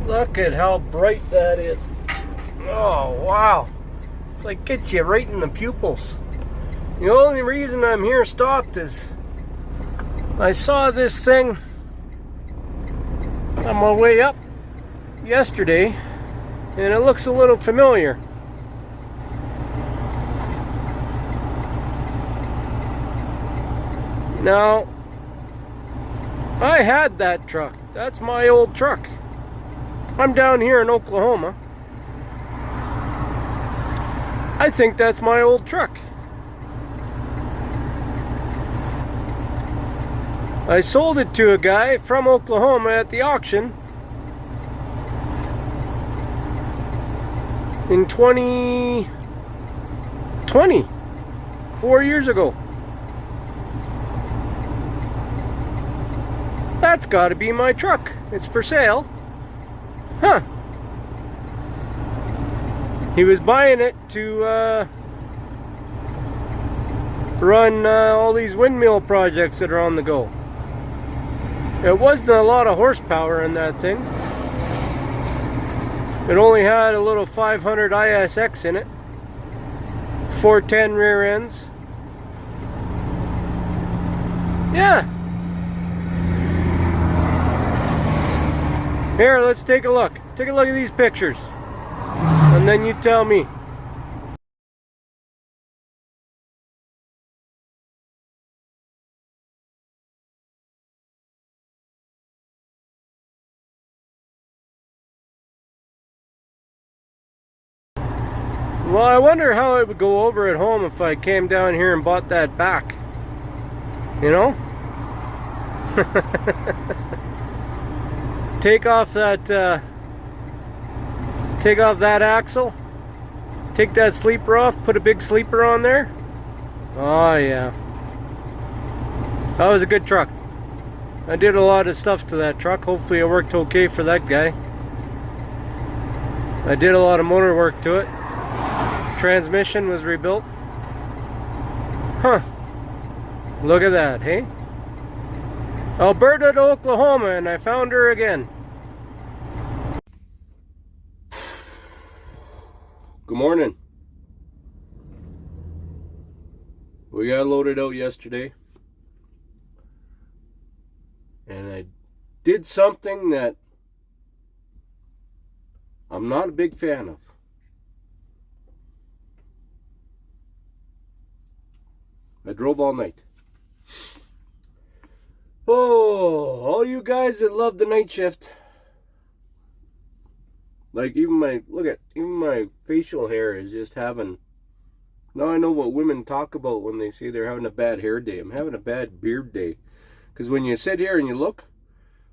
Look at how bright that is. Oh, wow. It's like gets you right in the pupils. The only reason I'm here stopped is I saw this thing on my way up yesterday, and it looks a little familiar. Now, I had that truck. That's my old truck. I'm down here in Oklahoma. I think that's my old truck. I sold it to a guy from Oklahoma at the auction in 2020, 4 years ago. That's got to be my truck. It's for sale. Huh. He was buying it to run all these windmill projects that are on the go. It wasn't a lot of horsepower in that thing. It only had a little 500 ISX in it. 410 rear ends. Yeah. Here, let's take a look. Take a look at these pictures. And then you tell me. Well, I wonder how it would go over at home if I came down here and bought that back. You know? Take off that axle, take that sleeper off, put a big sleeper on there. Oh yeah, that was a good truck. I did a lot of stuff to that truck. Hopefully it worked okay for that guy. I did a lot of motor work to it. Transmission was rebuilt. Huh, look at that, hey? Alberta to Oklahoma, and I found her again. Good morning. We got loaded out yesterday, and I did something that I'm not a big fan of. I drove all night. Oh, all you guys that love the night shift. Like even my facial hair is just having, now I know what women talk about when they say they're having a bad hair day. I'm having a bad beard day. Because when you sit here and you look,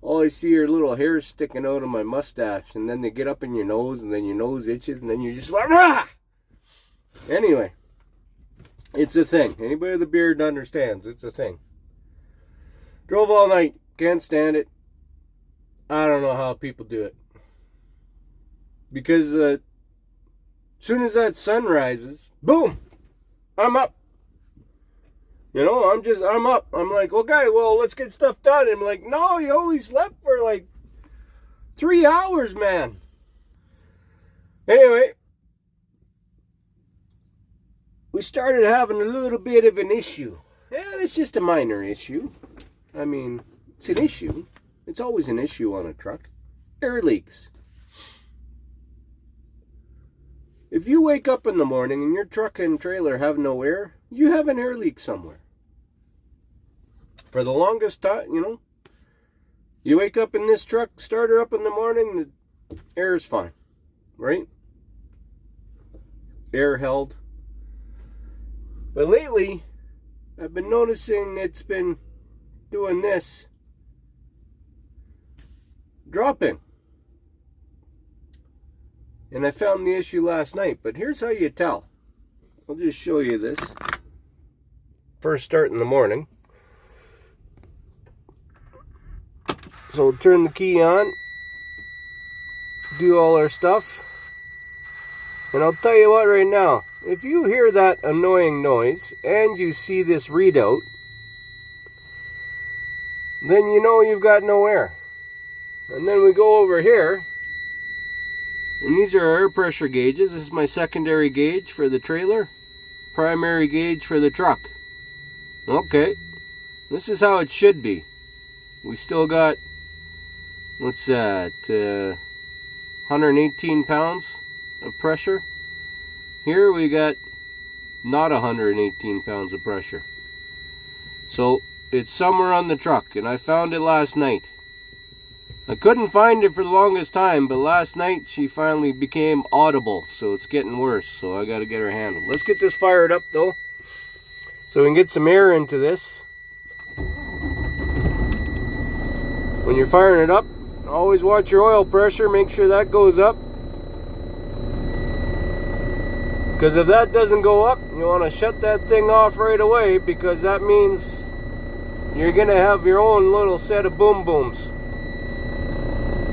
all I see are little hairs sticking out of my mustache, and then they get up in your nose, and then your nose itches, and then you're just like, rah! Anyway, it's a thing. Anybody with a beard understands, it's a thing. Drove all night, can't stand it. I don't know how people do it. Because as soon as that sun rises, boom, I'm up. You know, I'm up. I'm like, okay, well, let's get stuff done. And I'm like, no, you only slept for like 3 hours, man. Anyway, we started having a little bit of an issue. Yeah, it's just a minor issue. I mean, it's an issue. It's always an issue on a truck. Air leaks. If you wake up in the morning and your truck and trailer have no air, you have an air leak somewhere. For the longest time, you know, you wake up in this truck, start her up in the morning, the air is fine, right? Air held. But lately, I've been noticing it's been doing this, dropping. And I found the issue last night, but here's how you tell. I'll just show you this. First start in the morning. So we'll turn the key on, do all our stuff, and I'll tell you what right now, if you hear that annoying noise and you see this readout, then you know you've got no air. And then we go over here And these are air pressure gauges. This is my secondary gauge for the trailer, primary gauge for the truck. Okay, this is how it should be. We still got, what's that, 118 pounds of pressure. Here we got not 118 pounds of pressure. So it's somewhere on the truck, and I found it last night. I couldn't find it for the longest time, but last night she finally became audible, so it's getting worse, so I gotta get her handled. Let's get this fired up though, so we can get some air into this. When you're firing it up, always watch your oil pressure, make sure that goes up. Because if that doesn't go up, you want to shut that thing off right away, because that means you're going to have your own little set of boom booms.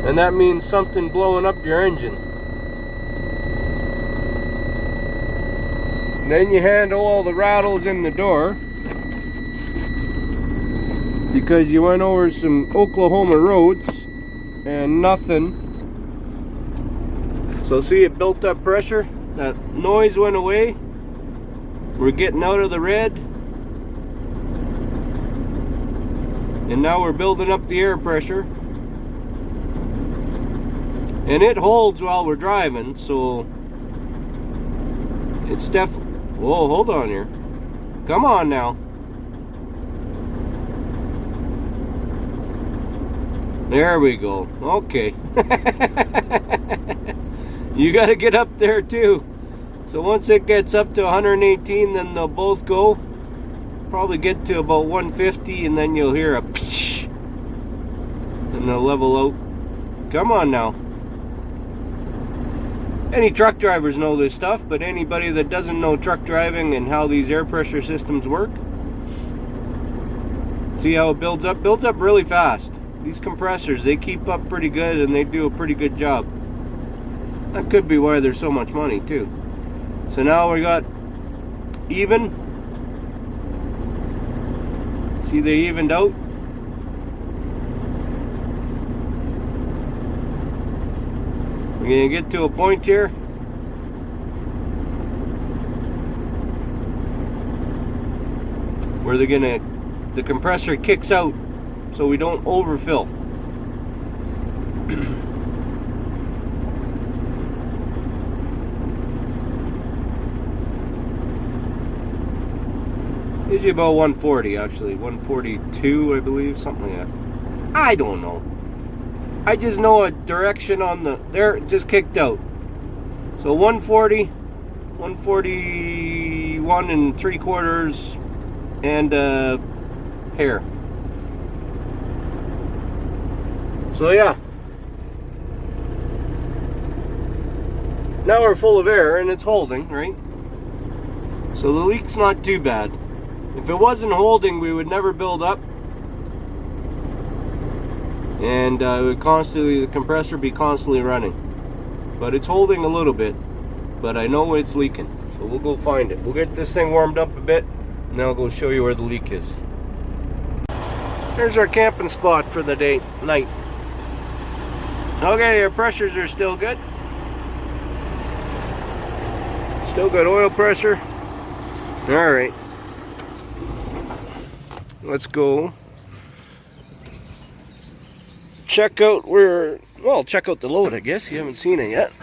And that means something blowing up your engine. And then you handle all the rattles in the door, because you went over some Oklahoma roads and nothing. So see, it built up pressure. That noise went away. We're getting out of the red. And now we're building up the air pressure. And it holds while we're driving, so it's whoa, hold on here. Come on now. There we go. Okay. You got to get up there too. So once it gets up to 118, then they'll both go. Probably get to about 150, and then you'll hear a psh, and they'll level out. Come on now. Any truck drivers know this stuff, but anybody that doesn't know truck driving and how these air pressure systems work, see how it builds up? Builds up really fast. These compressors, they keep up pretty good, and they do a pretty good job. That could be why there's so much money too. So now we got even. See, they evened out. We're gonna get to a point here where the compressor kicks out, so we don't overfill. Usually about 140, actually 142, I believe, something like that. I don't know. I just know a direction on the there. It just kicked out. So 140, 141 and 3/4, and hair. So yeah. Now we're full of air and it's holding, right? So the leak's not too bad. If it wasn't holding, we would never build up. And it would the compressor be constantly running. But it's holding a little bit, but I know it's leaking. So we'll go find it. We'll get this thing warmed up a bit, and then I'll go show you where the leak is. Here's our camping spot for the night. Okay, our pressures are still good. Still got oil pressure. Alright. Let's go check out check out the load, I guess. You haven't seen it yet.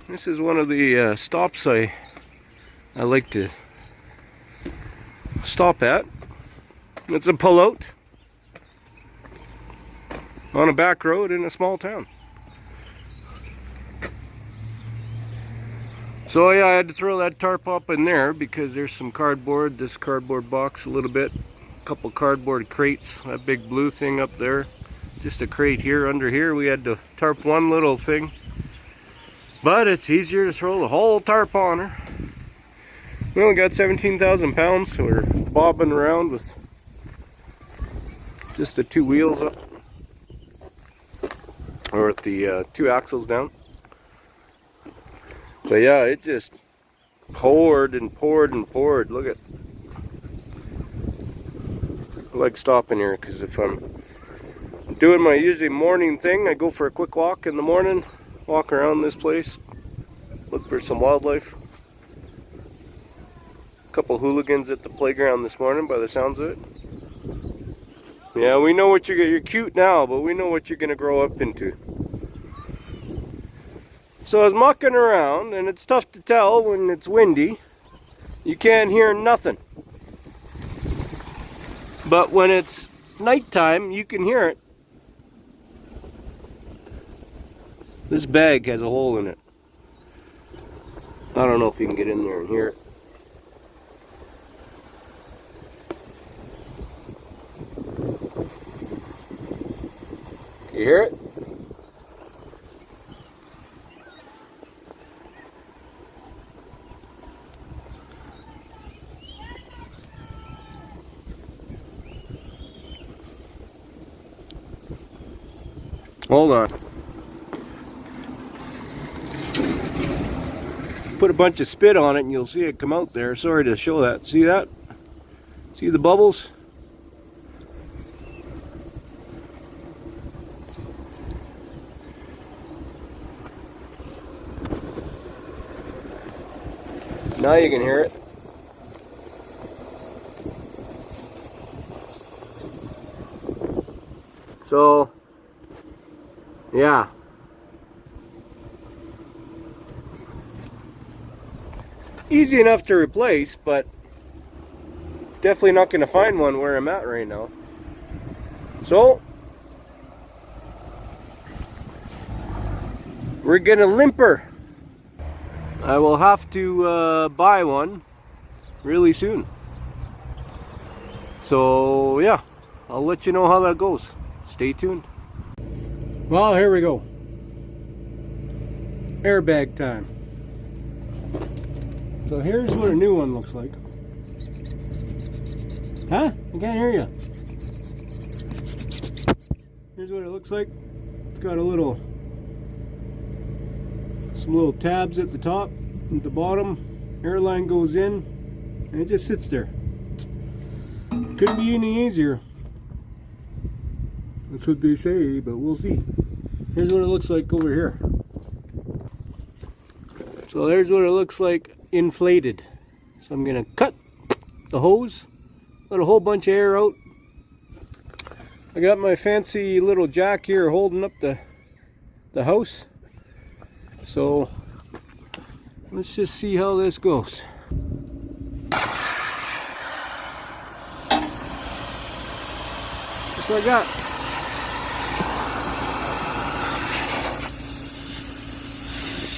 This is one of the stops I like to stop at. It's a pullout on a back road in a small town. So yeah, I had to throw that tarp up in there because there's some cardboard, this cardboard box a little bit, a couple cardboard crates, that big blue thing up there, just a crate here. Under here we had to tarp one little thing, but it's easier to throw the whole tarp on her. We only got 17,000 pounds, so we're bobbing around with just the two wheels up, or with the two axles down. But yeah, it just poured and poured and poured. Look at, I like stopping here because if I'm Doing my usually morning thing. I go for a quick walk in the morning, walk around this place, look for some wildlife. A couple hooligans at the playground this morning by the sounds of it. Yeah, we know what you're cute now, but we know what you're gonna grow up into. So I was mucking around, and it's tough to tell when it's windy. You can't hear nothing. But when it's nighttime, you can hear it. This bag has a hole in it. I don't know if you can get in there and hear it. You hear it? Hold on. Put a bunch of spit on it and you'll see it come out there. Sorry to show that. See that? See the bubbles? Now you can hear it. So, yeah. Easy enough to replace, but definitely not going to find one where I'm at right now. So, we're going to limper. I will have to buy one really soon. So, yeah, I'll let you know how that goes. Stay tuned. Well, here we go. Airbag time. So here's what a new one looks like. Huh? I can't hear you. Here's what it looks like. It's got some little tabs at the top, at the bottom. Airline goes in, and it just sits there. Couldn't be any easier. That's what they say, but we'll see. Here's what it looks like over here. So there's what it looks like inflated. So I'm gonna cut the hose, let a whole bunch of air out. I got my fancy little jack here holding up the house. So let's just see how this goes. That's what I got.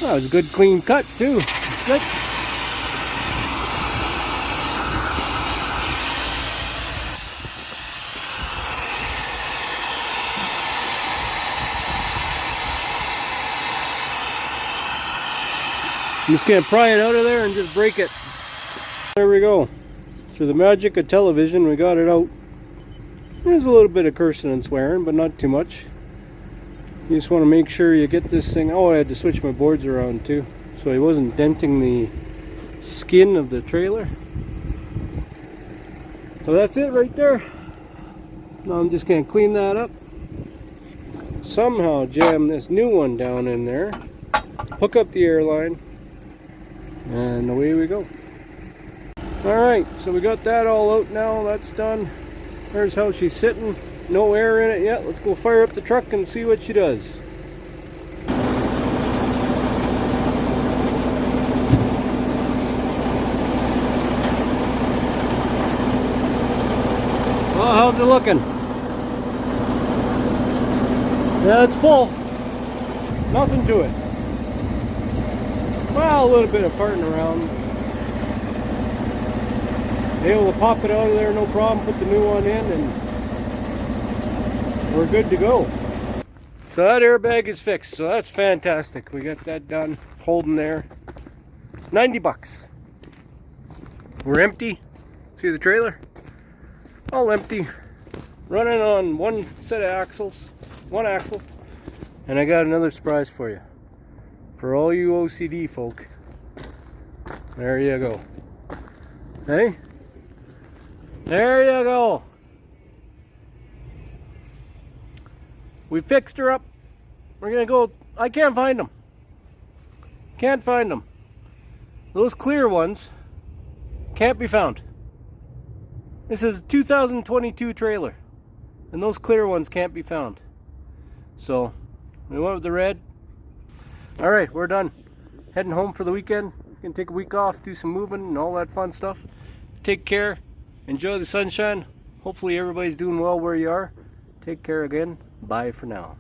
That was a good clean cut too. Good. I'm just gonna pry it out of there and just break it. There we go. Through the magic of television, we got it out. There's a little bit of cursing and swearing, but not too much. You just want to make sure you get this thing. Oh, I had to switch my boards around too, so I wasn't denting the skin of the trailer. So that's it right there. Now I'm just going to clean that up. Somehow jam this new one down in there. Hook up the airline. And away we go. Alright, so we got that all out now. That's done. There's how she's sitting. No air in it yet. Let's go fire up the truck and see what she does. Well, how's it looking? Yeah, it's full. Nothing to it. Well, a little bit of farting around. Able to pop it out of there, no problem. Put the new one in and we're good to go. So that airbag is fixed, so that's fantastic. We got that done, holding there. 90 bucks. We're empty. See the trailer? All empty. Running on one set of axles, one axle. And I got another surprise for you. For all you OCD folk. There you go. Hey? There you go. We fixed her up. We're gonna go. I can't find them. Can't find them. Those clear ones can't be found. This is a 2022 trailer, and those clear ones can't be found. So we went with the red. All right, we're done. Heading home for the weekend. Gonna take a week off, do some moving and all that fun stuff. Take care. Enjoy the sunshine. Hopefully everybody's doing well where you are. Take care again. Bye for now.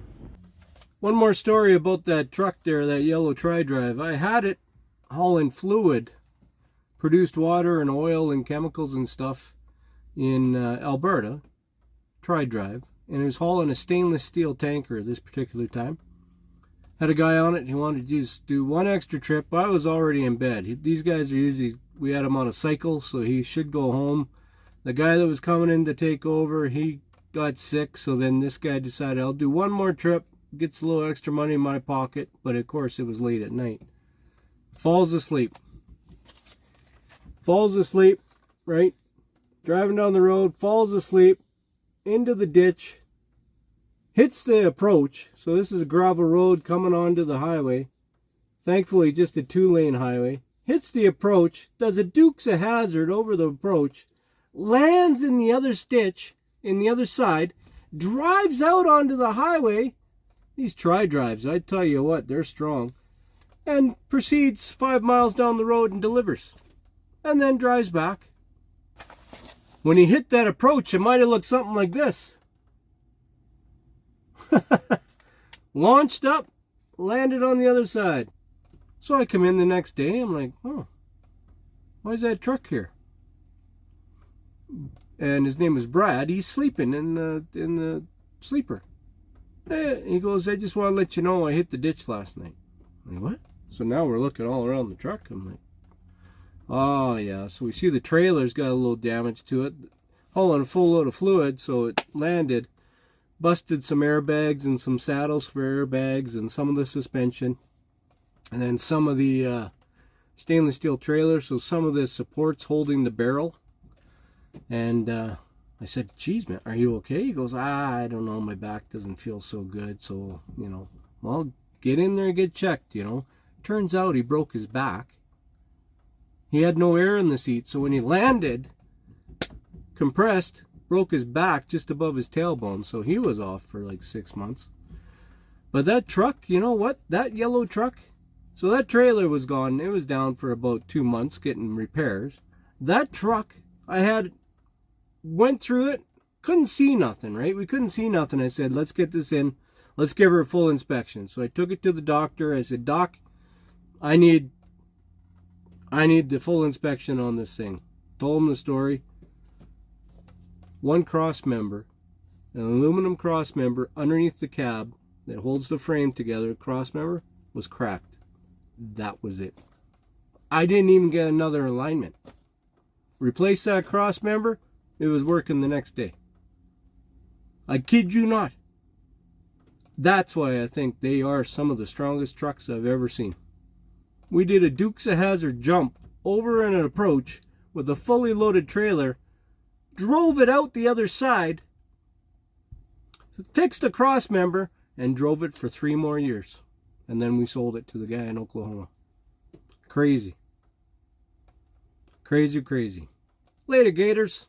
One more story about that truck there, that yellow tri-drive. I had it hauling fluid, produced water and oil and chemicals and stuff in Alberta, tri-drive, and it was hauling a stainless steel tanker this particular time. Had a guy on it, he wanted to just do one extra trip. I was already in bed. These guys are usually, we had him on a cycle, so he should go home. The guy that was coming in to take over, he got sick, so then this guy decided, I'll do one more trip, gets a little extra money in my pocket, but of course it was late at night. Falls asleep, right? Driving down the road, falls asleep, into the ditch, hits the approach. So this is a gravel road coming onto the highway. Thankfully just a 2-lane highway. Hits the approach, does a Dukes of Hazzard over the approach, lands in the other ditch, in the other side, drives out onto the highway. These tri-drives, I tell you what, they're strong. And proceeds 5 miles down the road and delivers. And then drives back. When he hit that approach, it might have looked something like this. Launched up, landed on the other side. So I come in the next day, I'm like, oh, why is that truck here? And his name was Brad. He's sleeping in the sleeper. He goes, I just want to let you know I hit the ditch last night. I'm like, what? So now we're looking all around the truck. I'm like, oh yeah. So we see the trailer's got a little damage to it. Hauling a full load of fluid, so it landed. Busted some airbags and some saddles for airbags and some of the suspension. And then some of the stainless steel trailer, so some of the supports holding the barrel. And I said, geez, man, are you okay? He goes, I don't know, my back doesn't feel so good. So, you know, well, get in there and get checked, you know. Turns out he broke his back. He had no air in the seat, so when he landed, compressed, broke his back just above his tailbone. So he was off for like 6 months. But that truck, you know what? That yellow truck, so that trailer was gone. It was down for about 2 months getting repairs. That truck, went through it, couldn't see nothing, right? We couldn't see nothing. I said, let's get this in. Let's give her a full inspection. So I took it to the doctor. I said, Doc, I need the full inspection on this thing. Told him the story. One cross member, an aluminum cross member underneath the cab that holds the frame together, cross member, was cracked. That was it. I didn't even get another alignment. Replace that cross member, it was working the next day. I kid you not. That's why I think they are some of the strongest trucks I've ever seen. We did a Dukes of Hazzard jump over an approach with a fully loaded trailer, drove it out the other side, fixed a cross member, and drove it for 3 more years. And then we sold it to the guy in Oklahoma. Crazy. Crazy, crazy. Later, Gators.